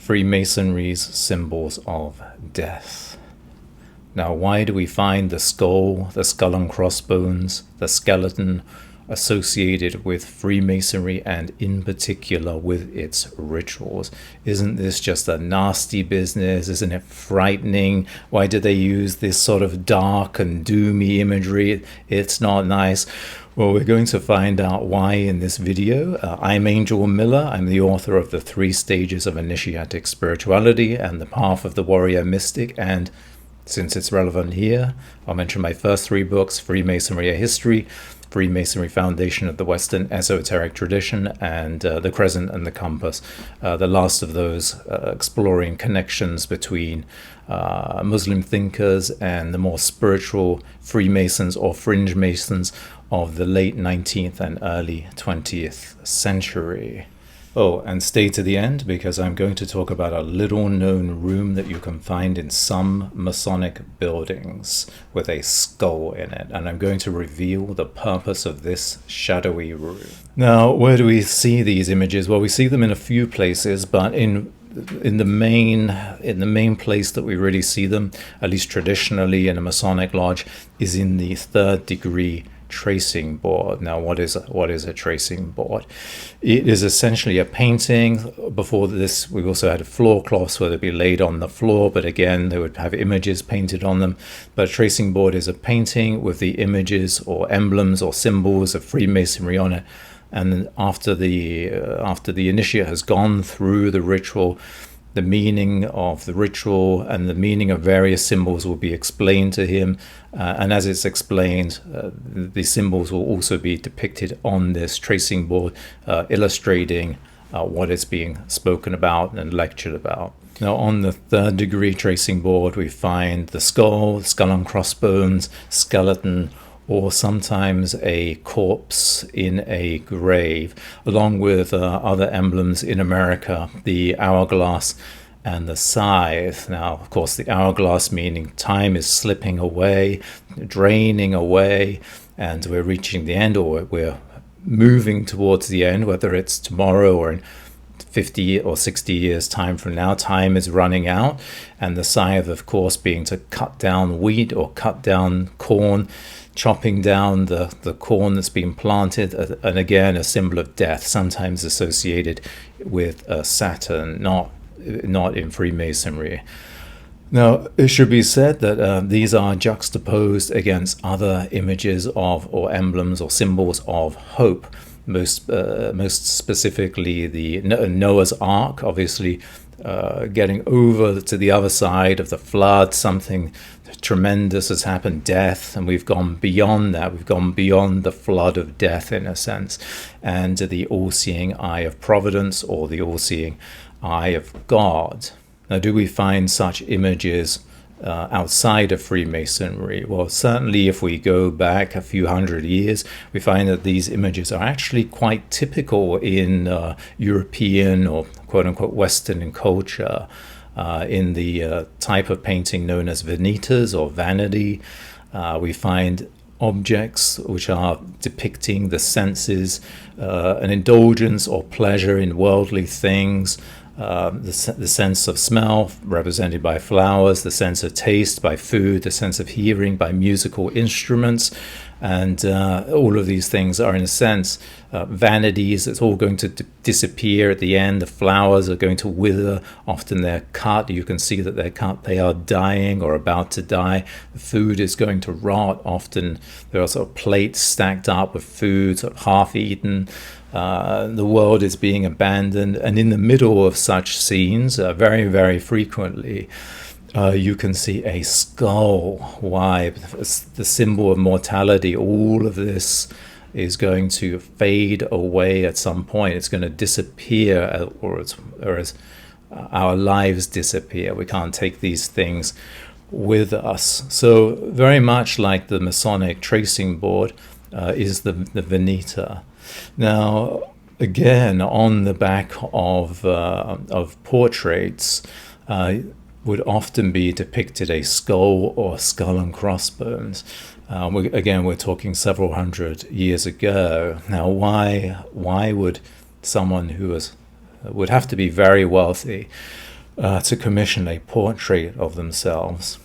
Freemasonry's symbols of death. Now, why do we find the skull and crossbones, the skeleton associated with Freemasonry and in particular with its rituals? Isn't this just a nasty business? Isn't it frightening? Why do they use this sort of dark and doomy imagery? It's not nice. Well, we're going to find out why in this video. I'm Angel Miller. I'm the author of The 3 Stages of Initiatic Spirituality and The Path of the Warrior Mystic. And since it's relevant here, I'll mention my first 3 books, Freemasonry: A History, Freemasonry: Foundation of the Western Esoteric Tradition, and The Crescent and the Compass. The last of those exploring connections between Muslim thinkers and the more spiritual Freemasons or fringe Masons of the late 19th and early 20th century. Oh, and stay to the end because I'm going to talk about a little known room that you can find in some Masonic buildings with a skull in it. And I'm going to reveal the purpose of this shadowy room. Now, where do we see these images? Well, we see them in a few places, but in the main place that we really see them, at least traditionally in a Masonic lodge, is in the 3rd degree tracing board. Now, what is a tracing board? It is essentially a painting. Before this, we also had floor cloths where they'd be laid on the floor, but again, they would have images painted on them. But a tracing board is a painting with the images or emblems or symbols of Freemasonry on it. And after the initiate has gone through the ritual, the meaning of the ritual and the meaning of various symbols will be explained to him. And as it's explained, the symbols will also be depicted on this tracing board, illustrating what is being spoken about and lectured about. Now, on the 3rd degree tracing board, we find the skull and crossbones, skeleton, or sometimes a corpse in a grave, along with other emblems in America, the hourglass and the scythe. Now, of course, the hourglass meaning time is slipping away, draining away, and we're reaching the end, or we're moving towards the end, whether it's tomorrow or in 50 or 60 years time from now. Time is running out, and the scythe, of course, being to cut down wheat or cut down corn, chopping down the corn that's been planted, and again a symbol of death, sometimes associated with Saturn, not in Freemasonry. Now, it should be said that these are juxtaposed against other images of, or emblems or symbols of hope, most specifically the Noah's Ark, obviously getting over to the other side of the flood. Something tremendous has happened, death, and we've gone beyond that. We've gone beyond the flood of death, in a sense, and the all-seeing eye of providence, or the all-seeing eye of God. Now, do we find such images outside of Freemasonry? Well, certainly if we go back a few hundred years, we find that these images are actually quite typical in European or quote-unquote Western culture, in the type of painting known as vanitas or vanity. We find objects which are depicting the senses, an indulgence or pleasure in worldly things, the sense of smell represented by flowers, the sense of taste by food, the sense of hearing by musical instruments, and all of these things are, in a sense, vanities. It's all going to disappear at the end. The flowers are going to wither. Often they're cut. You can see that they're cut. They are dying or about to die. The food is going to rot. Often there are sort of plates stacked up with food, sort of half-eaten. The world is being abandoned. And in the middle of such scenes, very, very frequently, you can see a skull. Why? It's the symbol of mortality. All of this is going to fade away at some point. It's going to disappear, or as our lives disappear. We can't take these things with us. So very much like the Masonic tracing board is the Veneta. Now, again, on the back of portraits, would often be depicted a skull or skull and crossbones. We're talking several hundred years ago. Now, why would someone who would have to be very wealthy, to commission a portrait of themselves.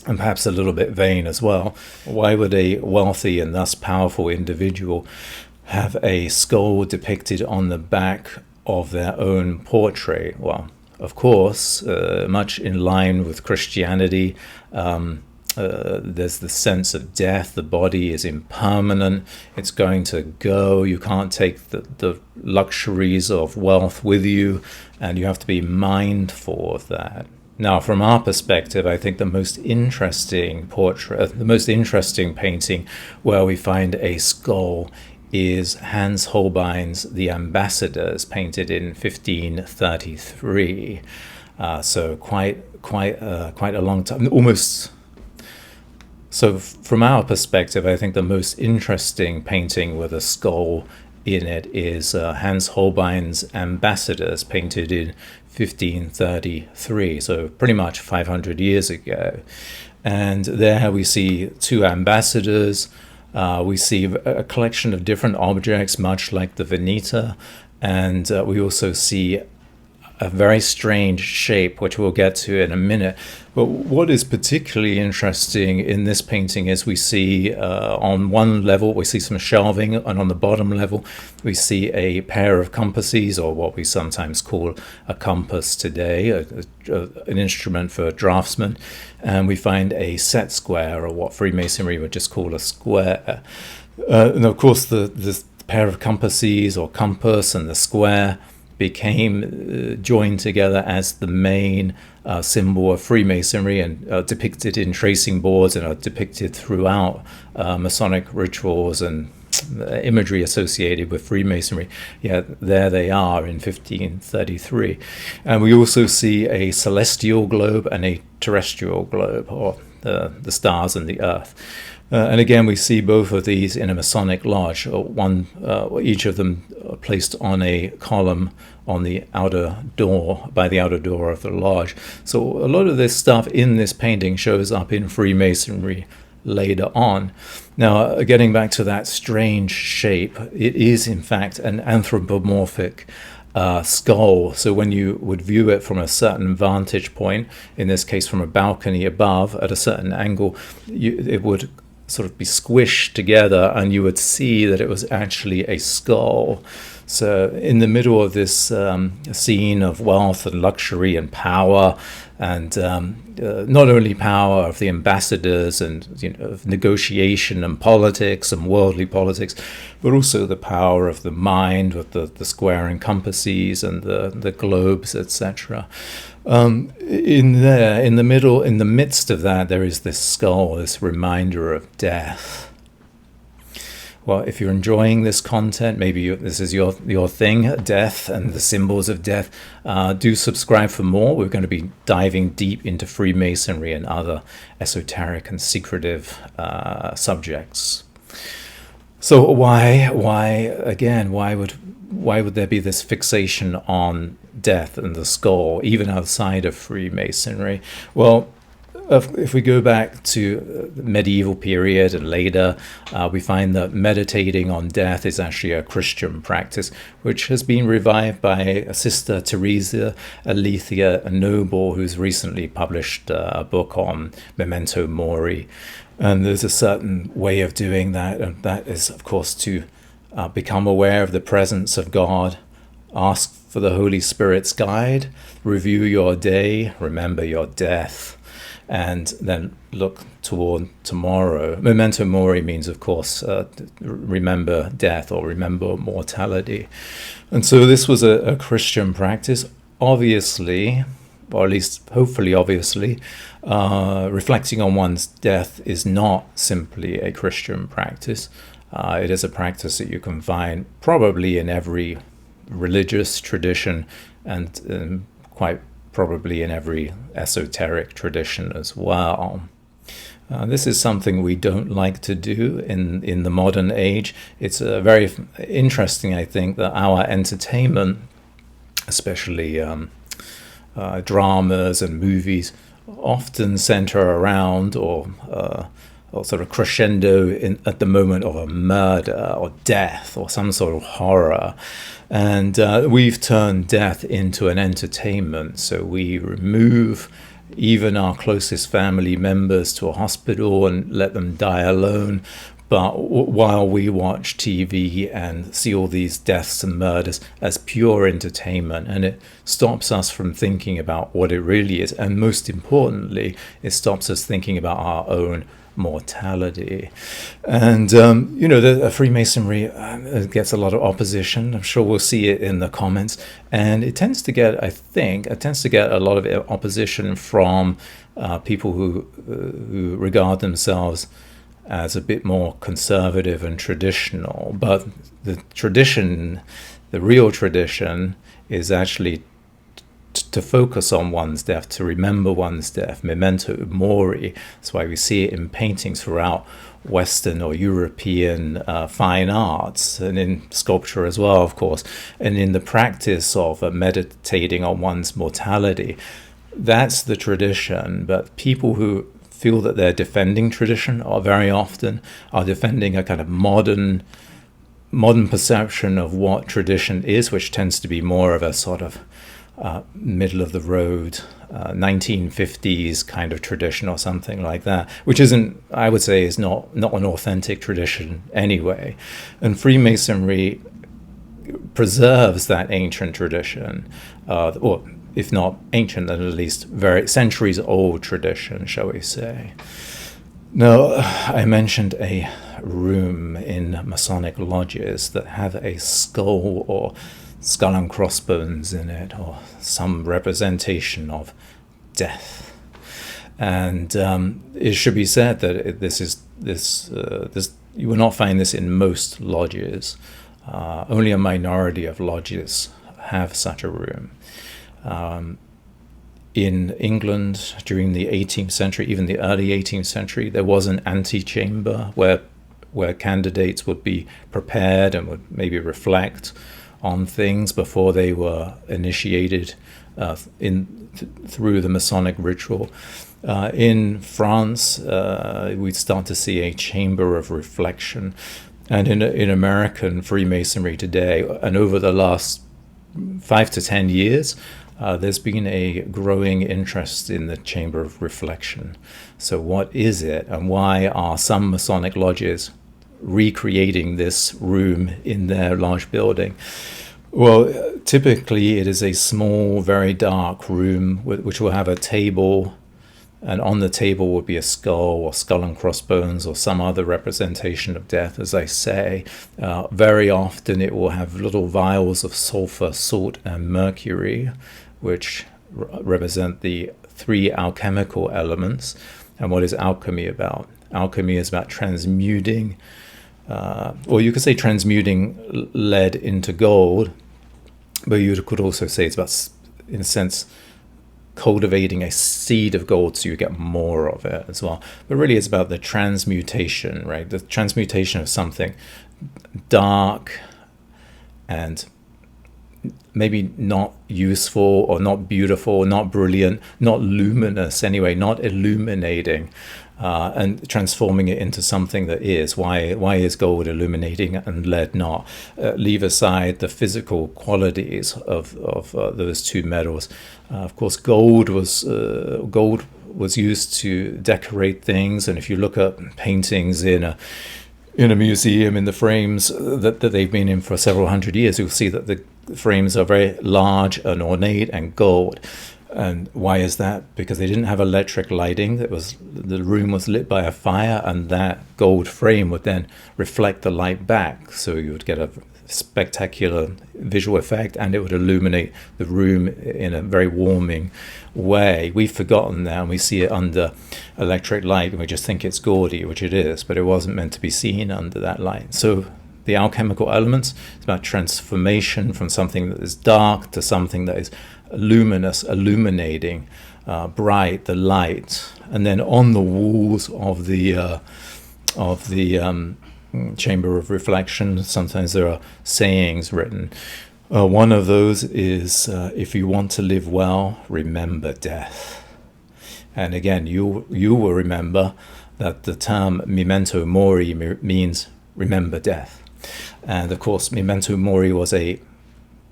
And perhaps a little bit vain as well. Why would a wealthy and thus powerful individual have a skull depicted on the back of their own portrait? Well, of course, much in line with Christianity, there's the sense of death. The body is impermanent. It's going to go. You can't take the luxuries of wealth with you, and you have to be mindful of that. Now, from our perspective, I think the most interesting portrait, the most interesting painting where we find a skull is Hans Holbein's The Ambassadors, painted in 1533. So quite a long time, almost. So from our perspective, I think the most interesting painting with a skull in it is Hans Holbein's Ambassadors, painted in 1533, so pretty much 500 years ago. And there we see two ambassadors. We see a collection of different objects, much like the Veneta, and we also see a very strange shape, which we'll get to in a minute. But what is particularly interesting in this painting is we see on one level, we see some shelving, and on the bottom level, we see a pair of compasses, or what we sometimes call a compass today, an instrument for draftsmen. And we find a set square, or what Freemasonry would just call a square. And of course, the pair of compasses, or compass, and the square became joined together as the main symbol of Freemasonry, and depicted in tracing boards, and are depicted throughout Masonic rituals and imagery associated with Freemasonry. Yeah, there they are in 1533. And we also see a celestial globe and a terrestrial globe, or the stars and the earth. And again, we see both of these in a Masonic lodge, each of them placed on a column on the outer door, by the outer door of the lodge. So a lot of this stuff in this painting shows up in Freemasonry later on. Now, getting back to that strange shape, it is in fact an anthropomorphic skull. So when you would view it from a certain vantage point, in this case from a balcony above at a certain angle, it would sort of be squished together, and you would see that it was actually a skull. So in the middle of this scene of wealth and luxury and power, and not only power of the ambassadors and of negotiation and politics and worldly politics, but also the power of the mind with the square and compasses and the globes, etc. In the middle, in the midst of that, there is this skull, this reminder of death. Well, if you're enjoying this content, maybe this is your thing, death and the symbols of death, do subscribe for more. We're going to be diving deep into Freemasonry and other esoteric and secretive subjects. So why would there be this fixation on death and the skull, even outside of Freemasonry? Well, if we go back to the medieval period and later, we find that meditating on death is actually a Christian practice, which has been revived by Sister Teresa Alethea Noble, who's recently published a book on Memento Mori. And there's a certain way of doing that, and that is, of course, to become aware of the presence of God, ask for the Holy Spirit's guide, review your day, remember your death, and then look toward tomorrow. Memento Mori means, of course, remember death or remember mortality. And so this was a Christian practice, obviously, or at least hopefully obviously. Reflecting on one's death is not simply a Christian practice. It is a practice that you can find probably in every religious tradition, and quite probably in every esoteric tradition as well. This is something we don't like to do in the modern age. It's very interesting, I think, that our entertainment, especially dramas and movies, often center around or or sort of crescendo at the moment of a murder or death or some sort of horror. And we've turned death into an entertainment. So we remove even our closest family members to a hospital and let them die alone. But while we watch TV and see all these deaths and murders as pure entertainment, and it stops us from thinking about what it really is. And most importantly, it stops us thinking about our own mortality. And, the Freemasonry gets a lot of opposition. I'm sure we'll see it in the comments. And it tends to get, a lot of opposition from people who regard themselves as a bit more conservative and traditional. But the real tradition is actually to focus on one's death, to remember one's death. Memento, Mori. That's why we see it in paintings throughout Western or European fine arts, and in sculpture as well, of course, and in the practice of meditating on one's mortality. That's the tradition. But people who feel that they're defending tradition are very often defending a kind of modern perception of what tradition is, which tends to be more of a sort of middle of the road 1950s kind of tradition or something like that, which isn't, I would say, is not an authentic tradition anyway. And Freemasonry preserves that ancient tradition, or if not ancient, then at least very centuries old tradition, shall we say. Now, I mentioned a room in Masonic lodges that have a skull or skull and crossbones in it, or some representation of death. And it should be said that this you will not find this in most lodges. Only a minority of lodges have such a room. In England during the 18th century, even the early 18th century, there was an antechamber where candidates would be prepared and would maybe reflect on things before they were initiated through the Masonic ritual. In France, we'd start to see a chamber of reflection. And in American Freemasonry today, and over the last 5 to 10 years, there's been a growing interest in the chamber of reflection. So what is it, and why are some Masonic lodges recreating this room in their lodge building? Well, typically it is a small, very dark room which will have a table, and on the table would be a skull or skull and crossbones or some other representation of death, as I say. Very often it will have little vials of sulfur, salt, and mercury, which represent the 3 alchemical elements. And what is alchemy about? Alchemy is about transmuting, or you could say transmuting lead into gold, but you could also say it's about, in a sense, cultivating a seed of gold so you get more of it as well. But really it's about the transmutation, right? The transmutation of something dark and maybe not useful or not beautiful, not brilliant, not luminous anyway, not illuminating, and transforming it into something that is. Why is gold illuminating and lead not? Leave aside the physical qualities of those two metals. Of course, gold was used to decorate things, and if you look at paintings in a museum, in the frames that they've been in for several hundred years, you'll see that the frames are very large and ornate and gold. And why is that? Because they didn't have electric lighting. The room was lit by a fire, and that gold frame would then reflect the light back, so you would get a spectacular visual effect, and it would illuminate the room in a very warming way. We've forgotten that, and we see it under electric light, and we just think it's gaudy, which it is, but it wasn't meant to be seen under that light. So the alchemical elements is about transformation from something that is dark to something that is luminous, illuminating, bright, the light. And then on the walls of the chamber of reflection, sometimes there are sayings written. One of those is, if you want to live well, remember death. And again, you will remember that the term Memento Mori means remember death. And of course, Memento Mori was a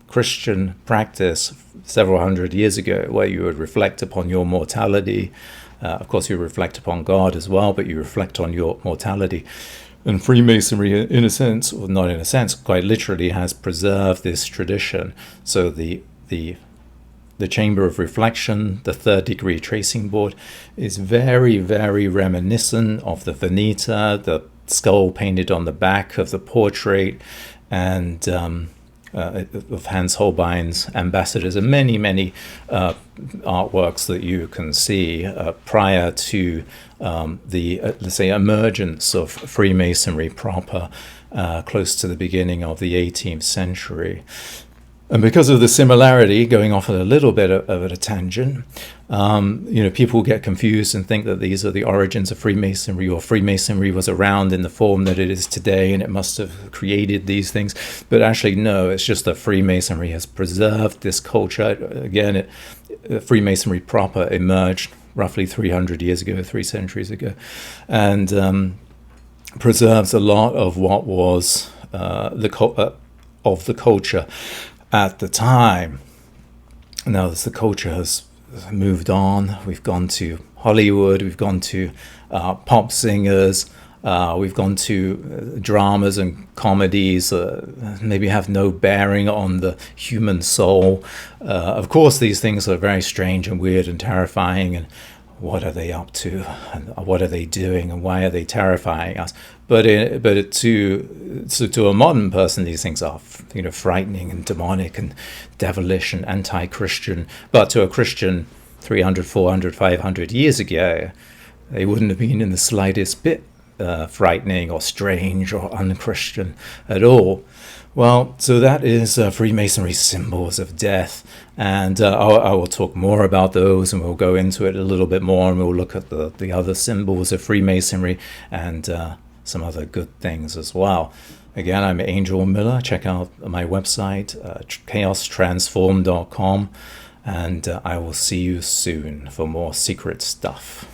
Christian practice several hundred years ago, where you would reflect upon your mortality. Of course, you reflect upon God as well, but you reflect on your mortality. And Freemasonry, in a sense, or not in a sense, quite literally, has preserved this tradition. So the chamber of reflection, the third degree tracing board, is very, very reminiscent of the Veneta, the skull painted on the back of the portrait, and of Hans Holbein's Ambassadors, and many, many artworks that you can see prior to the, let's say, emergence of Freemasonry proper, close to the beginning of the 18th century. And because of the similarity, going off a little bit of a tangent, people get confused and think that these are the origins of Freemasonry, or Freemasonry was around in the form that it is today and it must have created these things. But actually, no, it's just that Freemasonry has preserved this culture. Again, Freemasonry proper emerged roughly 300 years ago, 3 centuries ago, and preserves a lot of what was of the culture at the time. Now, as the culture has moved on, we've gone to Hollywood, we've gone to pop singers, we've gone to dramas and comedies maybe have no bearing on the human soul. Of course, these things are very strange and weird and terrifying, and what are they up to, and what are they doing, and why are they terrifying us? But to a modern person, these things are frightening and demonic and devilish and anti-Christian. But to a Christian 300, 400, 500 years ago, they wouldn't have been in the slightest bit frightening or strange or unchristian at all. Well, so that is Freemasonry's symbols of death, and I will talk more about those, and we'll go into it a little bit more, and we'll look at the other symbols of Freemasonry and some other good things as well. Again, I'm Angel Miller. Check out my website, chaostransform.com, and I will see you soon for more secret stuff.